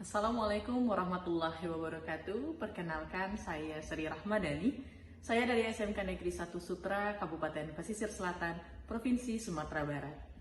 Assalamualaikum warahmatullahi wabarakatuh. Perkenalkan, saya Sri Rahmadani. Saya dari SMK Negeri 1 Sutra, Kabupaten Pesisir Selatan, Provinsi Sumatera Barat.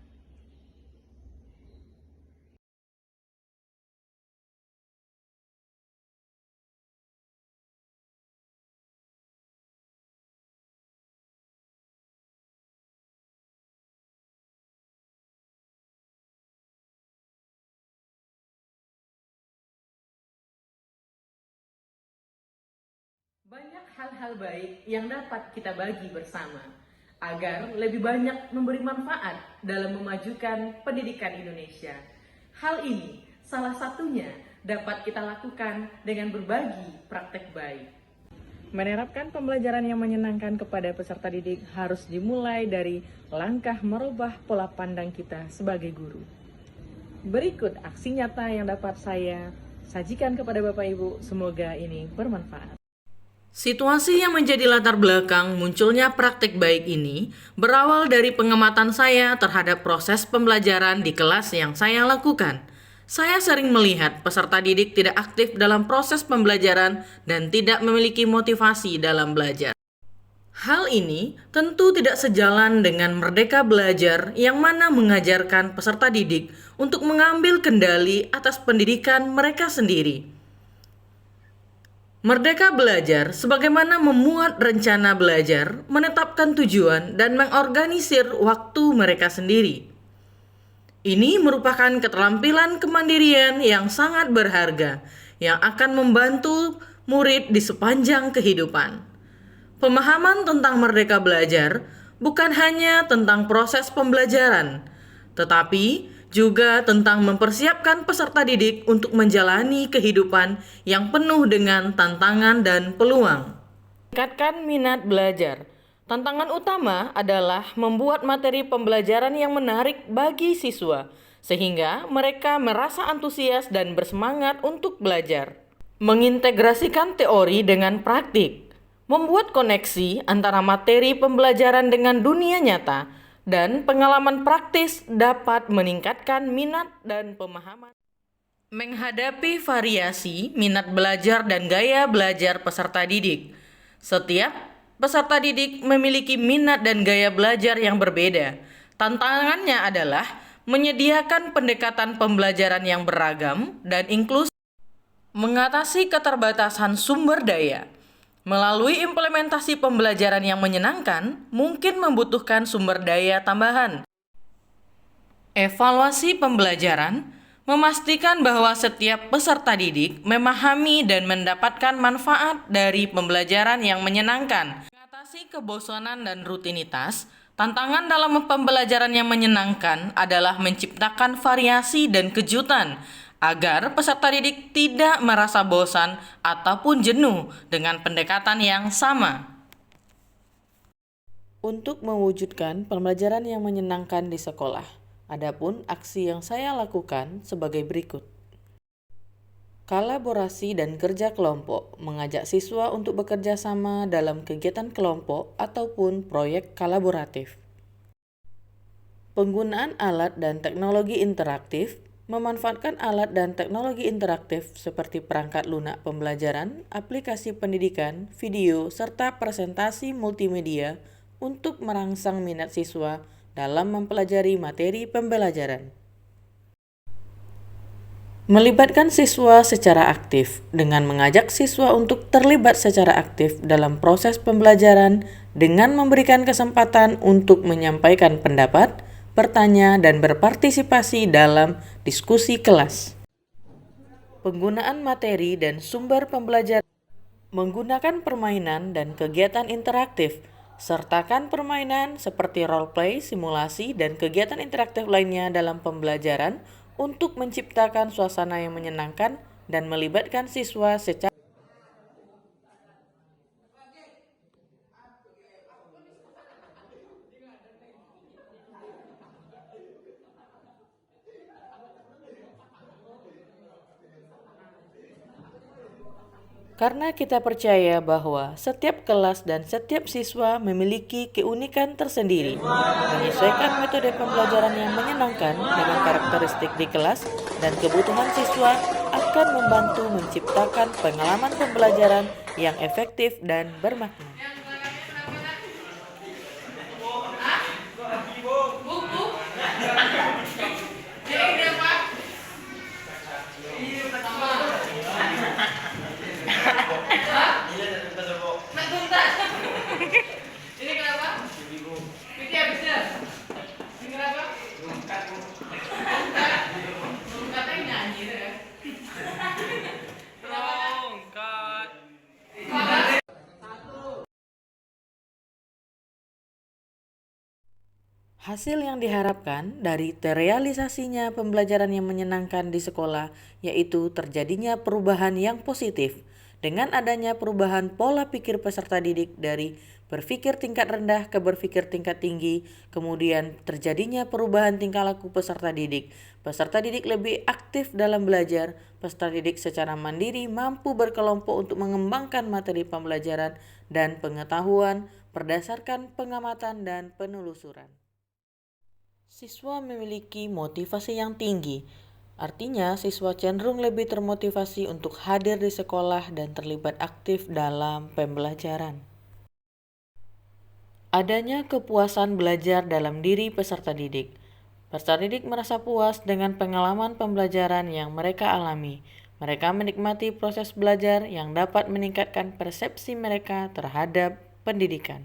Banyak hal-hal baik yang dapat kita bagi bersama agar lebih banyak memberi manfaat dalam memajukan pendidikan Indonesia. Hal ini salah satunya dapat kita lakukan dengan berbagi praktek baik. Menerapkan pembelajaran yang menyenangkan kepada peserta didik harus dimulai dari langkah merubah pola pandang kita sebagai guru. Berikut aksi nyata yang dapat saya sajikan kepada Bapak Ibu, semoga ini bermanfaat. Situasi yang menjadi latar belakang munculnya praktik baik ini berawal dari pengamatan saya terhadap proses pembelajaran di kelas yang saya lakukan. Saya sering melihat peserta didik tidak aktif dalam proses pembelajaran dan tidak memiliki motivasi dalam belajar. Hal ini tentu tidak sejalan dengan Merdeka Belajar yang mana mengajarkan peserta didik untuk mengambil kendali atas pendidikan mereka sendiri. Merdeka Belajar sebagaimana memuat rencana belajar, menetapkan tujuan, dan mengorganisir waktu mereka sendiri. Ini merupakan keterampilan kemandirian yang sangat berharga yang akan membantu murid di sepanjang kehidupan. Pemahaman tentang Merdeka Belajar bukan hanya tentang proses pembelajaran, tetapi juga tentang mempersiapkan peserta didik untuk menjalani kehidupan yang penuh dengan tantangan dan peluang. Tingkatkan minat belajar. Tantangan utama adalah membuat materi pembelajaran yang menarik bagi siswa, sehingga mereka merasa antusias dan bersemangat untuk belajar. Mengintegrasikan teori dengan praktik. Membuat koneksi antara materi pembelajaran dengan dunia nyata dan pengalaman praktis dapat meningkatkan minat dan pemahaman. Menghadapi variasi minat belajar dan gaya belajar peserta didik. Setiap peserta didik memiliki minat dan gaya belajar yang berbeda. Tantangannya adalah menyediakan pendekatan pembelajaran yang beragam dan inklusif, mengatasi keterbatasan sumber daya. Melalui implementasi pembelajaran yang menyenangkan, mungkin membutuhkan sumber daya tambahan. Evaluasi pembelajaran memastikan bahwa setiap peserta didik memahami dan mendapatkan manfaat dari pembelajaran yang menyenangkan. Mengatasi kebosanan dan rutinitas, tantangan dalam pembelajaran yang menyenangkan adalah menciptakan variasi dan kejutan, agar peserta didik tidak merasa bosan ataupun jenuh dengan pendekatan yang sama. Untuk mewujudkan pembelajaran yang menyenangkan di sekolah, adapun aksi yang saya lakukan sebagai berikut. Kolaborasi dan kerja kelompok, mengajak siswa untuk bekerja sama dalam kegiatan kelompok ataupun proyek kolaboratif. Penggunaan alat dan teknologi interaktif, memanfaatkan alat dan teknologi interaktif seperti perangkat lunak pembelajaran, aplikasi pendidikan, video, serta presentasi multimedia untuk merangsang minat siswa dalam mempelajari materi pembelajaran. Melibatkan siswa secara aktif dengan mengajak siswa untuk terlibat secara aktif dalam proses pembelajaran dengan memberikan kesempatan untuk menyampaikan pendapat, bertanya, dan berpartisipasi dalam diskusi kelas. Penggunaan materi dan sumber pembelajaran menggunakan permainan dan kegiatan interaktif. Sertakan permainan seperti role play, simulasi, dan kegiatan interaktif lainnya dalam pembelajaran untuk menciptakan suasana yang menyenangkan dan melibatkan siswa secara karena kita percaya bahwa setiap kelas dan setiap siswa memiliki keunikan tersendiri. Menyesuaikan metode pembelajaran yang menyenangkan dengan karakteristik di kelas dan kebutuhan siswa akan membantu menciptakan pengalaman pembelajaran yang efektif dan bermakna. Ini kenapa? Ini habisnya. Ini kenapa? Katanya nyanyi ya. Hasil yang diharapkan dari terrealisasinya pembelajaran yang menyenangkan di sekolah yaitu terjadinya perubahan yang positif dengan adanya perubahan pola pikir peserta didik dari berpikir tingkat rendah ke berpikir tingkat tinggi, kemudian terjadinya perubahan tingkah laku peserta didik. Peserta didik lebih aktif dalam belajar, peserta didik secara mandiri mampu berkelompok untuk mengembangkan materi pembelajaran dan pengetahuan berdasarkan pengamatan dan penelusuran. Siswa memiliki motivasi yang tinggi, artinya siswa cenderung lebih termotivasi untuk hadir di sekolah dan terlibat aktif dalam pembelajaran. Adanya kepuasan belajar dalam diri peserta didik. Peserta didik merasa puas dengan pengalaman pembelajaran yang mereka alami. Mereka menikmati proses belajar yang dapat meningkatkan persepsi mereka terhadap pendidikan.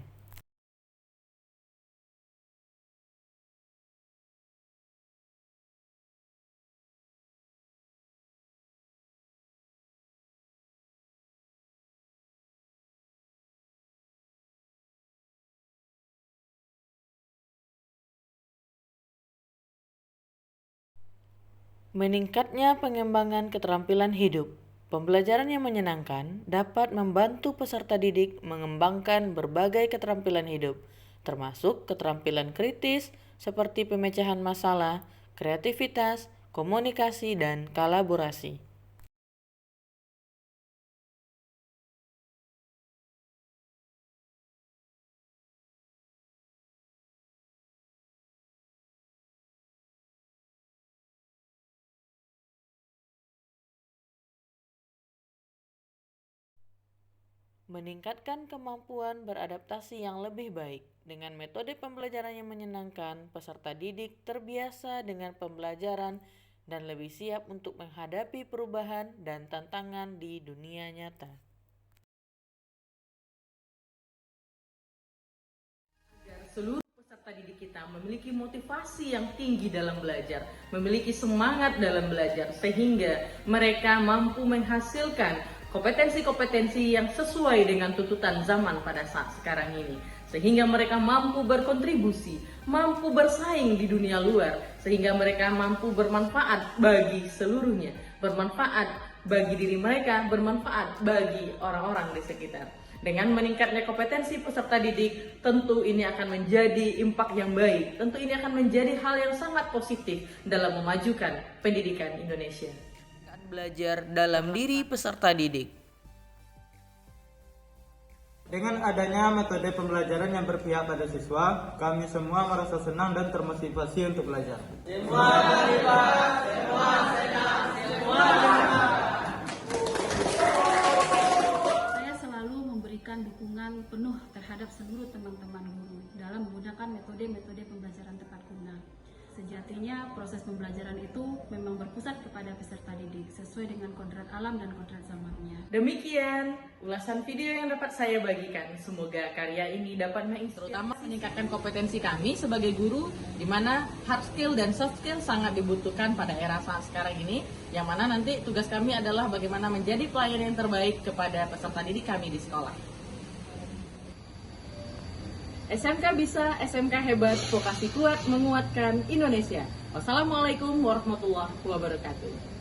Meningkatnya pengembangan keterampilan hidup. Pembelajaran yang menyenangkan dapat membantu peserta didik mengembangkan berbagai keterampilan hidup, termasuk keterampilan kritis seperti pemecahan masalah, kreativitas, komunikasi, dan kolaborasi. Meningkatkan kemampuan beradaptasi yang lebih baik. Dengan metode pembelajaran yang menyenangkan, peserta didik terbiasa dengan pembelajaran dan lebih siap untuk menghadapi perubahan dan tantangan di dunia nyata. Seluruh peserta didik kita memiliki motivasi yang tinggi dalam belajar, memiliki semangat dalam belajar, sehingga mereka mampu menghasilkan kompetensi-kompetensi yang sesuai dengan tuntutan zaman pada saat sekarang ini. Sehingga mereka mampu berkontribusi, mampu bersaing di dunia luar, sehingga mereka mampu bermanfaat bagi seluruhnya, bermanfaat bagi diri mereka, bermanfaat bagi orang-orang di sekitar. Dengan meningkatnya kompetensi peserta didik, tentu ini akan menjadi impak yang baik. Tentu ini akan menjadi hal yang sangat positif dalam memajukan pendidikan Indonesia. Belajar dalam diri peserta didik. Dengan adanya metode pembelajaran yang berpihak pada siswa, kami semua merasa senang dan termotivasi untuk belajar. Saya selalu memberikan dukungan penuh terhadap seluruh teman-teman guru dalam menggunakan metode-metode pembelajaran tepat guna. Sejatinya proses pembelajaran itu memang berpusat kepada peserta didik sesuai dengan kodrat alam dan kodrat zamannya. Demikian ulasan video yang dapat saya bagikan. Semoga karya ini dapat terutama meningkatkan kompetensi kami sebagai guru, di mana hard skill dan soft skill sangat dibutuhkan pada era saat sekarang ini, yang mana nanti tugas kami adalah bagaimana menjadi pelayan yang terbaik kepada peserta didik kami di sekolah. SMK bisa, SMK hebat, vokasi kuat menguatkan Indonesia. Wassalamualaikum warahmatullahi wabarakatuh.